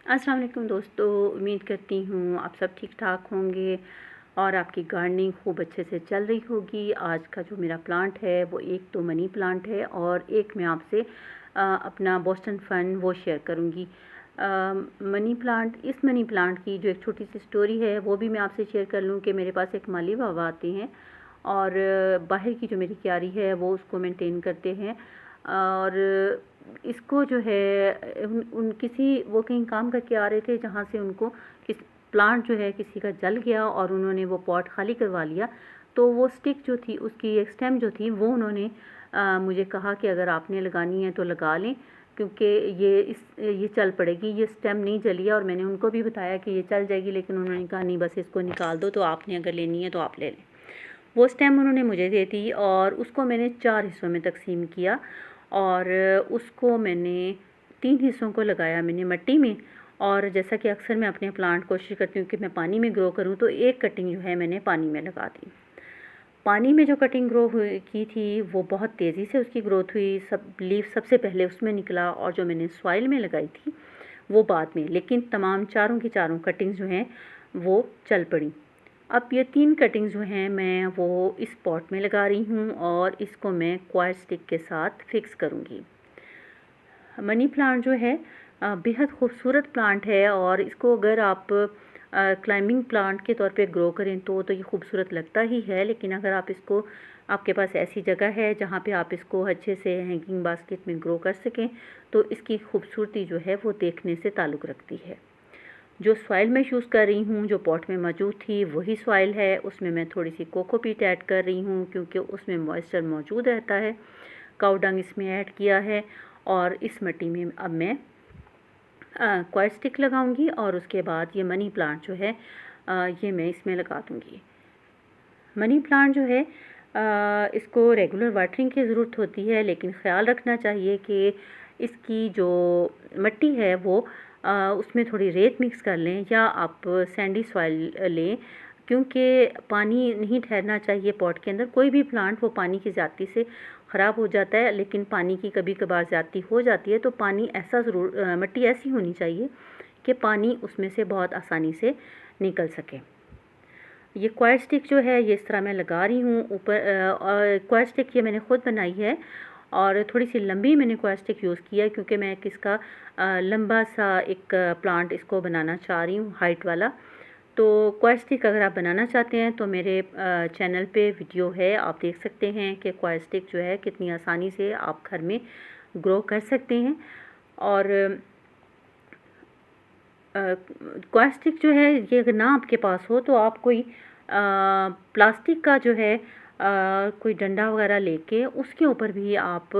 अस्सलाम वालेकुम दोस्तों, उम्मीद करती हूँ आप सब ठीक ठाक होंगे और आपकी गार्डनिंग खूब अच्छे से चल रही होगी। आज का जो मेरा प्लांट है वो एक तो मनी प्लांट है और एक मैं आपसे अपना बोस्टन फन वो शेयर करूँगी। मनी प्लांट, इस मनी प्लांट की जो एक छोटी सी स्टोरी है वो भी मैं आपसे शेयर कर लूँ कि मेरे पास एक माली बाबा आते हैं और बाहर की जो मेरी क्यारी है वो उसको मेंटेन करते हैं। और इसको जो है उन किसी वो कहीं काम करके आ रहे थे जहाँ से उनको किस प्लांट जो है किसी का जल गया और उन्होंने वो पॉट खाली करवा लिया। तो वो स्टिक जो थी, उसकी एक स्टेम जो थी, वो उन्होंने मुझे कहा कि अगर आपने लगानी है तो लगा लें, क्योंकि ये चल पड़ेगी। ये स्टेम नहीं जली है और मैंने उनको भी बताया कि ये चल जाएगी, लेकिन उन्होंने कहा नहीं, बस इसको निकाल दो, तो आपने अगर लेनी है तो आप ले लें। वो स्टेम उन्होंने मुझे दे दी और उसको मैंने 4 हिस्सों में तकसीम किया और उसको मैंने 3 हिस्सों को लगाया मैंने मिट्टी में। और जैसा कि अक्सर मैं अपने प्लांट कोशिश करती हूँ कि मैं पानी में ग्रो करूँ, तो एक कटिंग जो है मैंने पानी में लगा दी। पानी में जो कटिंग ग्रो हुई की थी वो बहुत तेज़ी से उसकी ग्रोथ हुई। सब लीफ सबसे पहले उसमें निकला और जो मैंने सॉइल में लगाई थी वो बाद में, लेकिन तमाम चारों की चारों कटिंग्स जो हैं वो चल पड़ी। अब ये 3 कटिंग्स जो हैं मैं वो इस पॉट में लगा रही हूँ और इसको मैं क्वायर स्टिक के साथ फिक्स करूँगी। मनी प्लांट जो है बेहद खूबसूरत प्लांट है और इसको अगर आप क्लाइंबिंग प्लांट के तौर पे ग्रो करें तो ये खूबसूरत लगता ही है, लेकिन अगर आप इसको, आपके पास ऐसी जगह है जहाँ पे आप इसको अच्छे से हैंगिंग बास्केट में ग्रो कर सकें, तो इसकी खूबसूरती जो है वो देखने से ताल्लुक़ रखती है। जो सॉइल मैं यूज़ कर रही हूँ, जो पॉट में मौजूद थी वही सॉइल है। उसमें मैं थोड़ी सी कोकोपीट ऐड कर रही हूँ क्योंकि उसमें मॉइस्चर मौजूद रहता है। काऊ डंग इसमें ऐड किया है और इस मिट्टी में अब मैं क्वायर स्टिक लगाऊंगी और उसके बाद ये मनी प्लांट जो है ये मैं इसमें लगा दूँगी। मनी प्लांट जो है इसको रेगुलर वाटरिंग की ज़रूरत होती है, लेकिन ख़्याल रखना चाहिए कि इसकी जो मिट्टी है वो उसमें थोड़ी रेत मिक्स कर लें या आप सैंडी सॉइल लें, क्योंकि पानी नहीं ठहरना चाहिए पॉट के अंदर। कोई भी प्लांट वो पानी की ज़्यादती से ख़राब हो जाता है, लेकिन पानी की कभी कभार ज़्यादती हो जाती है, तो पानी ऐसा ज़रूर, मिट्टी ऐसी होनी चाहिए कि पानी उसमें से बहुत आसानी से निकल सके। ये क्वायर स्टिक जो है ये इस तरह मैं लगा रही हूँ ऊपर। और क्वायर स्टिक ये मैंने ख़ुद बनाई है और थोड़ी सी लंबी मैंने क्वायर स्टिक यूज़ किया है क्योंकि मैं किसका लंबा सा एक प्लांट इसको बनाना चाह रही हूँ, हाइट वाला। तो क्वायर स्टिक अगर आप बनाना चाहते हैं तो मेरे चैनल पे वीडियो है, आप देख सकते हैं कि क्वायर स्टिक जो है कितनी आसानी से आप घर में ग्रो कर सकते हैं। और क्वायर स्टिक जो है ये अगर ना आपके पास हो तो आप कोई प्लास्टिक का जो है कोई डंडा वगैरह लेके उसके ऊपर भी आप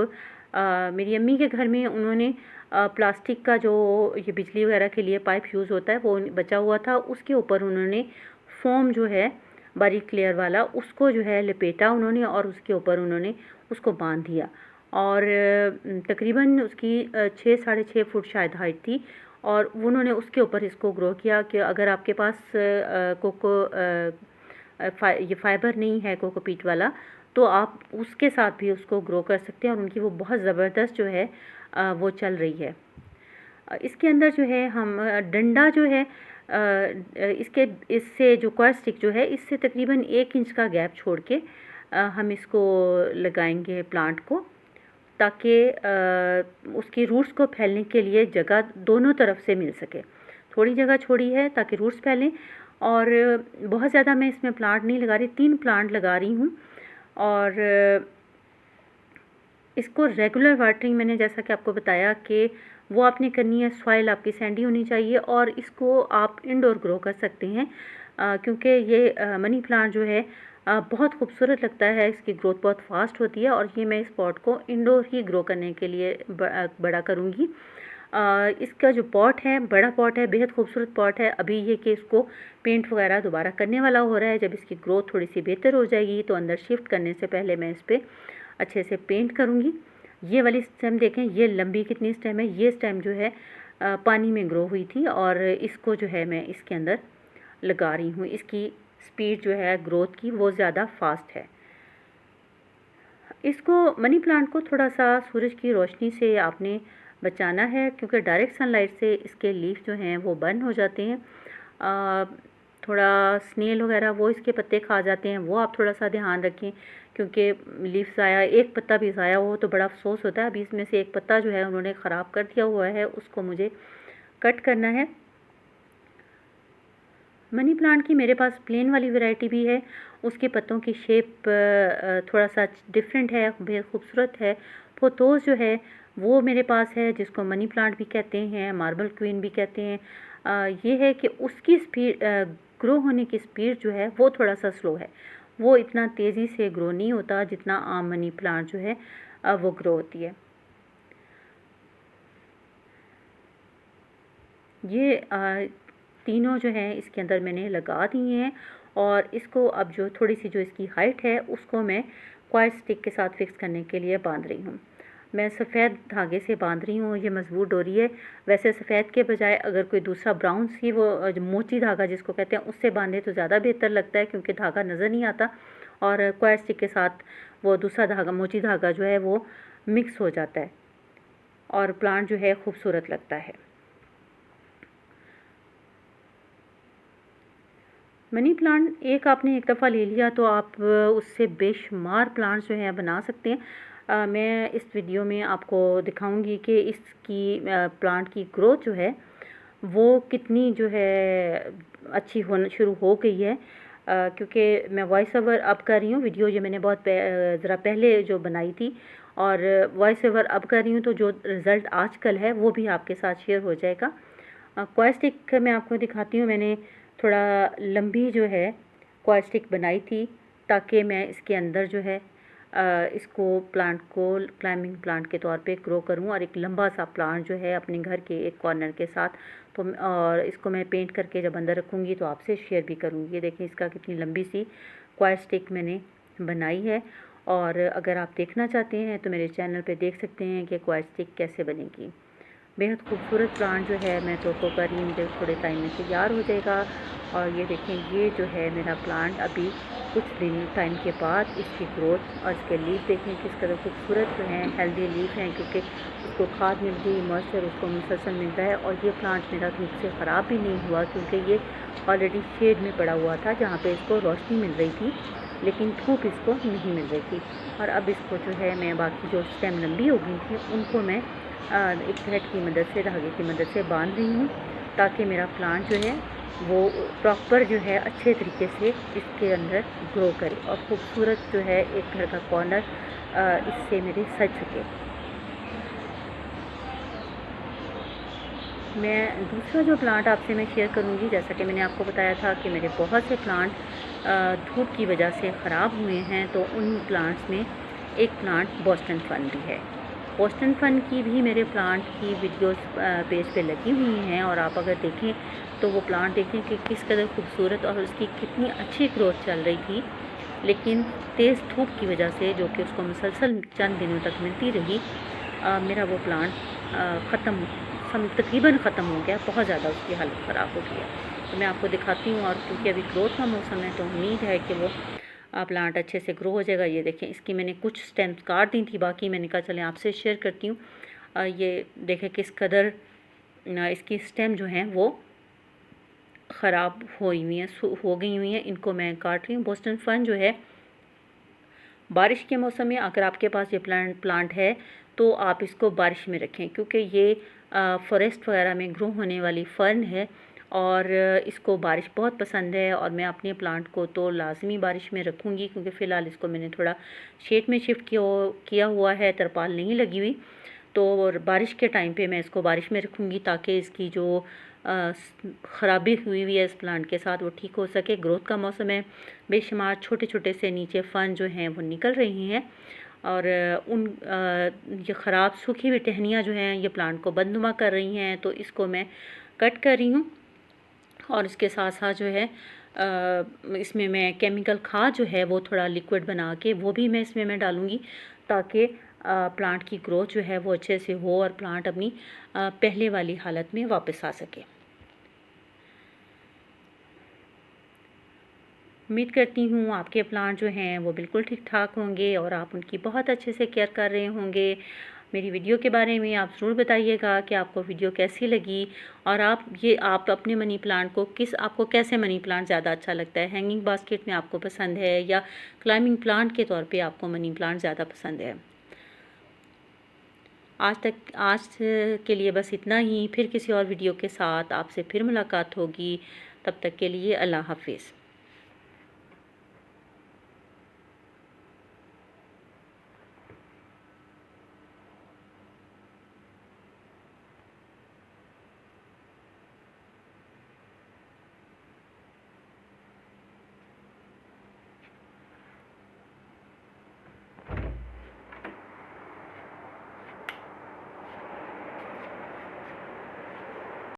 मेरी अम्मी के घर में उन्होंने प्लास्टिक का जो ये बिजली वगैरह के लिए पाइप यूज़ होता है वो बचा हुआ था, उसके ऊपर उन्होंने फोम जो है बारीक लेयर वाला उसको जो है लपेटा उन्होंने और उसके ऊपर उन्होंने उसको बांध दिया। और तकरीबन उसकी 6-6.5 फुट शायद हाइट थी और उन्होंने उसके ऊपर इसको ग्रो किया कि अगर आपके पास ये फाइबर नहीं है कोकोपीट वाला, तो आप उसके साथ भी उसको ग्रो कर सकते हैं और उनकी वो बहुत ज़बरदस्त जो है वो चल रही है। इसके अंदर जो है हम डंडा जो है इसके इससे जो क्वायर स्टिक जो है इससे तकरीबन 1 इंच का गैप छोड़ के हम इसको लगाएंगे प्लांट को, ताकि उसकी रूट्स को फैलने के लिए जगह दोनों तरफ से मिल सके। थोड़ी जगह छोड़ी है ताकि रूट्स फैलें और बहुत ज़्यादा मैं इसमें प्लांट नहीं लगा रही, 3 प्लांट लगा रही हूँ। और इसको रेगुलर वाटरिंग मैंने जैसा कि आपको बताया कि वो आपने करनी है, सॉइल आपकी सैंडी होनी चाहिए और इसको आप इंडोर ग्रो कर सकते हैं क्योंकि ये मनी प्लांट जो है बहुत खूबसूरत लगता है, इसकी ग्रोथ बहुत फास्ट होती है और ये मैं इस पॉट को इंडोर ही ग्रो करने के लिए बड़ा करूँगी। इसका जो पॉट है बड़ा पॉट है, बेहद खूबसूरत पॉट है। अभी ये कि इसको पेंट वगैरह दोबारा करने वाला हो रहा है। जब इसकी ग्रोथ थोड़ी सी बेहतर हो जाएगी तो अंदर शिफ्ट करने से पहले मैं इस पर अच्छे से पेंट करूँगी। ये वाली स्टेम देखें, ये लंबी कितनी स्टेम है। ये स्टेम जो है पानी में ग्रो हुई थी और इसको जो है मैं इसके अंदर लगा रही हूँ। इसकी स्पीड जो है ग्रोथ की वो ज़्यादा फास्ट है। इसको मनी प्लांट को थोड़ा सा सूरज की रोशनी से आपने बचाना है, क्योंकि डायरेक्ट सनलाइट से इसके लीफ जो हैं वो बर्न हो जाते हैं। थोड़ा स्नेल वगैरह वो इसके पत्ते खा जाते हैं, वो आप थोड़ा सा ध्यान रखें, क्योंकि लीफ ज़ाया, एक पत्ता भी ज़ाया हो तो बड़ा अफसोस होता है। अभी इसमें से एक पत्ता जो है उन्होंने ख़राब कर दिया हुआ है, उसको मुझे कट करना है। मनी प्लांट की मेरे पास प्लेन वाली वैरायटी भी है, उसके पत्तों की शेप थोड़ा सा डिफरेंट है, बेहद खूबसूरत है। पोथोस जो है वो मेरे पास है, जिसको मनी प्लांट भी कहते हैं, मार्बल क्वीन भी कहते हैं। ये है कि उसकी स्पीड, ग्रो होने की स्पीड जो है वो थोड़ा सा स्लो है, वो इतना तेज़ी से ग्रो नहीं होता जितना आम मनी प्लांट जो है वो ग्रो होती है। ये तीनों जो हैं इसके अंदर मैंने लगा दिए हैं, और इसको अब जो थोड़ी सी जो इसकी हाइट है उसको मैं क्वायर स्टिक के साथ फिक्स करने के लिए बांध रही हूँ। मैं सफ़ेद धागे से बांध रही हूँ, ये मजबूत डोरी है। वैसे सफ़ेद के बजाय अगर कोई दूसरा ब्राउन सी वो जो मोची धागा जिसको कहते हैं उससे बांधे तो ज़्यादा बेहतर लगता है, क्योंकि धागा नज़र नहीं आता और क्वायर स्टिक के साथ वो दूसरा धागा, मोची धागा जो है वो मिक्स हो जाता है और प्लांट जो है खूबसूरत लगता है। मनी प्लांट एक आपने एक दफ़ा ले लिया तो आप उससे बेशुमार प्लांट्स जो हैं बना सकते हैं। मैं इस वीडियो में आपको दिखाऊंगी कि इसकी प्लांट की ग्रोथ जो है वो कितनी जो है अच्छी होना शुरू हो गई है, क्योंकि मैं वॉइस ओवर अब कर रही हूँ। वीडियो ये मैंने बहुत ज़रा पहले जो बनाई थी, और वॉइस ओवर अब कर रही हूँ, तो जो रिज़ल्ट आजकल है वो भी आपके साथ शेयर हो जाएगा। क्वायर स्टिक मैं आपको दिखाती हूँ। मैंने थोड़ा लंबी जो है क्वायर स्टिक बनाई थी, ताकि मैं इसके अंदर जो है इसको प्लांट को क्लाइंबिंग प्लांट के तौर पे ग्रो करूँ, और एक लंबा सा प्लांट जो है अपने घर के एक कॉर्नर के साथ, तो और इसको मैं पेंट करके जब अंदर रखूँगी तो आपसे शेयर भी करूँगी। ये देखें इसका कितनी लंबी सी क्वायर स्टिक मैंने बनाई है, और अगर आप देखना चाहते हैं तो मेरे चैनल पे देख सकते हैं कि क्वायर स्टिक कैसे बनेगी। बेहद खूबसूरत प्लांट जो है मैं तो कर रही हूँ, मुझे थोड़े टाइम में तैयार हो जाएगा। और ये देखें, ये जो है मेरा प्लांट अभी कुछ दिन टाइम के बाद इसकी ग्रोथ और इसके लीफ देखें किस कदर खूबसूरत जो हैं, हेल्दी लीफ हैं, क्योंकि उसको खाद मिल गई, मॉइस्चर उसको मुसलसल मिल रहा है। और ये प्लांट मेरा धूप से ख़राब भी नहीं हुआ, क्योंकि ये ऑलरेडी शेड में पड़ा हुआ था जहाँ पर इसको रोशनी मिल रही थी, लेकिन धूप इसको नहीं मिल रही थी। और अब इसको जो है मैं बाकी जो स्टेम लंबी हो गई थी उनको मैं एक थ्रेड की मदद से, धागे की मदद से बांध रही हूँ, ताकि मेरा प्लांट जो है वो प्रॉपर जो है अच्छे तरीके से इसके अंदर ग्रो करे, और ख़ूबसूरत जो है एक घर का कॉर्नर इससे मेरे सज सके। मैं दूसरा जो प्लांट आपसे मैं शेयर करूँगी, जैसा कि मैंने आपको बताया था कि मेरे बहुत से प्लांट धूप की वजह से ख़राब हुए हैं, तो उन प्लांट्स में एक प्लांट बोस्टन फर्न भी है। बोस्टन फर्न की भी मेरे प्लांट की वीडियोस पेज पे लगी हुई हैं, और आप अगर देखें तो वो प्लांट देखें कि किस कदर खूबसूरत और उसकी कितनी अच्छी ग्रोथ चल रही थी। लेकिन तेज़ धूप की वजह से, जो कि उसको मुसलसल चंद दिनों तक मिलती रही, मेरा वो प्लांट तकरीबन ख़त्म हो गया, बहुत ज़्यादा उसकी हालत ख़राब हो गई है। तो मैं आपको दिखाती हूँ, और क्योंकि अभी ग्रोथ का मौसम है तो उम्मीद है कि वो प्लांट अच्छे से ग्रो हो जाएगा। ये देखें, इसकी मैंने कुछ स्टेम्स काट दी थी, बाकी मैंने कहा चलें आपसे शेयर करती हूँ। ये देखें किस कदर इसकी स्टेम जो हैं वो ख़राब हो गई हुई हैं, इनको मैं काट रही हूँ। बोस्टन फर्न जो है बारिश के मौसम में, अगर आपके पास ये प्लांट है तो आप इसको बारिश में रखें, क्योंकि ये फॉरेस्ट वगैरह में ग्रो होने वाली फ़र्न है, और इसको बारिश बहुत पसंद है। और मैं अपने प्लांट को तो लाजमी बारिश में रखूँगी, क्योंकि फ़िलहाल इसको मैंने थोड़ा शेड में शिफ्ट किया हुआ है, तरपाल नहीं लगी हुई। तो बारिश के टाइम पे मैं इसको बारिश में रखूँगी, ताकि इसकी जो ख़राबी हुई है इस प्लांट के साथ वो ठीक हो सके। ग्रोथ का मौसम है, बेशुमार छोटे छोटे से नीचे फ़र्न जो हैं वो निकल रही हैं, और ये ख़राब सूखी हुई टहनियाँ जो हैं ये प्लांट को बदनुमा कर रही हैं, तो इसको मैं कट कर रही हूँ। और इसके साथ साथ जो है इसमें मैं केमिकल खाद जो है वो थोड़ा लिक्विड बना के वो भी मैं इसमें डालूँगी, ताकि प्लांट की ग्रोथ जो है वो अच्छे से हो, और प्लांट अपनी पहले वाली हालत में वापस आ सके। उम्मीद करती हूँ आपके प्लांट जो हैं वो बिल्कुल ठीक ठाक होंगे, और आप उनकी बहुत अच्छे से केयर कर रहे होंगे। मेरी वीडियो के बारे में आप ज़रूर बताइएगा कि आपको वीडियो कैसी लगी, और आप अपने मनी प्लांट को आपको कैसे मनी प्लांट ज़्यादा अच्छा लगता है, हैंगिंग बास्केट में आपको पसंद है या क्लाइंबिंग प्लांट के तौर पे आपको मनी प्लांट ज़्यादा पसंद है। आज के लिए बस इतना ही। फिर किसी और वीडियो के साथ आपसे फिर मुलाकात होगी। तब तक के लिए अल्लाह हाफ़िज़।